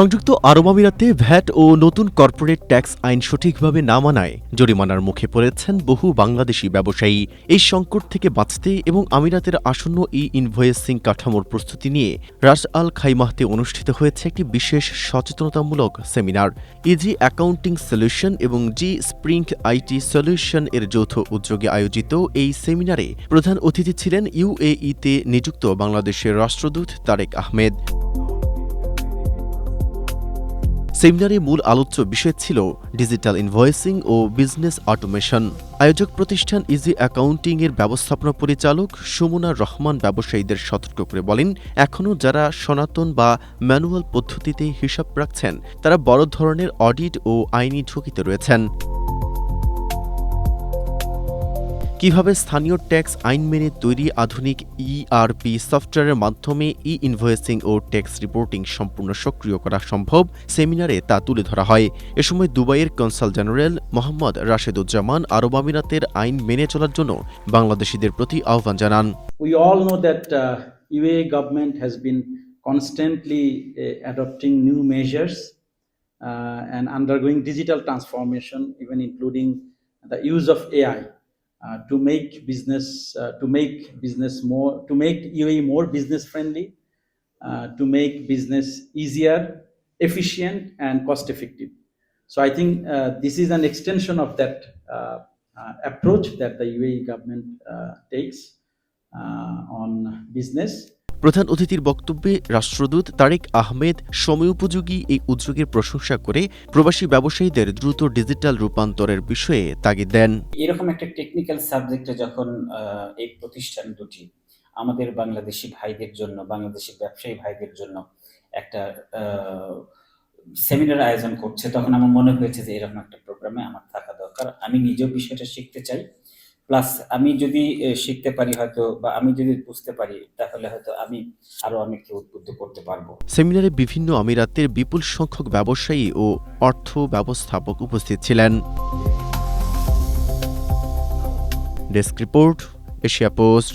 সংযুক্ত আরব আমিরাতে ভ্যাট ও নতুন কর্পোরেট ট্যাক্স আইন সঠিকভাবে না মানায় জরিমানার মুখে পড়েছেন বহু বাংলাদেশি ব্যবসায়ী। এই সংকট থেকে বাঁচতে এবং আমিরাতের আসন্ন ইনভয়েসিং কাঠামোর প্রস্তুতি নিয়ে রাস আল খাইমাহতে অনুষ্ঠিত হয়েছে একটি বিশেষ সচেতনতামূলক সেমিনার। ইজি অ্যাকাউন্টিং সলিউশন এবং জি স্প্রিং আইটি সলিউশন এর যৌথ উদ্যোগে আয়োজিত এই সেমিনারে প্রধান অতিথি ছিলেন ইউএইতে নিযুক্ত বাংলাদেশের রাষ্ট্রদূত তারেক আহমেদ। সেমিনারে মূল আলোচ্য বিষয় ছিল ডিজিটাল ইনভয়েসিং ও বিজনেস অটোমেশন। আয়োজক প্রতিষ্ঠান ইজি অ্যাকাউন্টিং এর ব্যবস্থাপনা পরিচালক সুমনা রহমান ব্যবসায়ীদের সতর্ক করে বলেন, এখনও যারা সনাতন বা ম্যানুয়াল পদ্ধতিতে হিসাব রাখছেন তারা বড় ধরনের অডিট ও আইনি ঝুঁকিতে রয়েছেন। কিভাবে স্থানীয় ট্যাক্স আইন মেনে তৈরি আধুনিক ইআরপি সফটওয়্যারের মাধ্যমে ইনভয়েসিং ও ট্যাক্স রিপোর্টিং সম্পূর্ণ সক্রিয় করা সম্ভব, সেমিনারে তা তুলে ধরা হয়। এ সময় দুবাইয়ের কনসাল জেনারেল মোহাম্মদ রাশেদুজ্জামান আরব আমিরাতের আইন মেনে চলার জন্য বাংলাদেশিদের প্রতি আহ্বান জানান। We all know that UAE government has been constantly adopting new measures and undergoing digital transformation, even including the use of AI. To make UAE more business friendly, to make business easier, efficient, and cost effective. So I think this is an extension of that approach that the UAE government takes on business. প্রধান অতিথির বক্তব্যে রাষ্ট্রদূত তারেক আহমেদ সময়োপযোগী এই উদ্যোগের প্রশংসা করে প্রবাসী ব্যবসায়ীদের দ্রুত ডিজিটাল রূপান্তরের বিষয়ে তাগিদ দেন। এরকম একটা টেকনিক্যাল সাবজেক্টে যখন এই প্রতিষ্ঠান দুটি আমাদের বাংলাদেশি ভাইদের জন্য, বাংলাদেশি ব্যবসায়ী ভাইদের জন্য একটা সেমিনার আয়োজন করছে, তখন আমার মনে হয়েছে যে এরকম একটা প্রোগ্রামে আমার থাকা দরকার। আমি নিজেও বিষয়টা শিখতে চাই, প্লাস আমি যদি শিখতে পারি হয়তো, বা আমি যদি বুঝতে পারি, তাহলে হয়তো আমি আরো অনেককে উদ্বুদ্ধ করতে পারবো। সেমিনারে বিভিন্ন আমিরাতের বিপুল সংখ্যক ব্যবসায়ী ও অর্থ ব্যবস্থাপক উপস্থিত ছিলেন। Desk report, Asia post.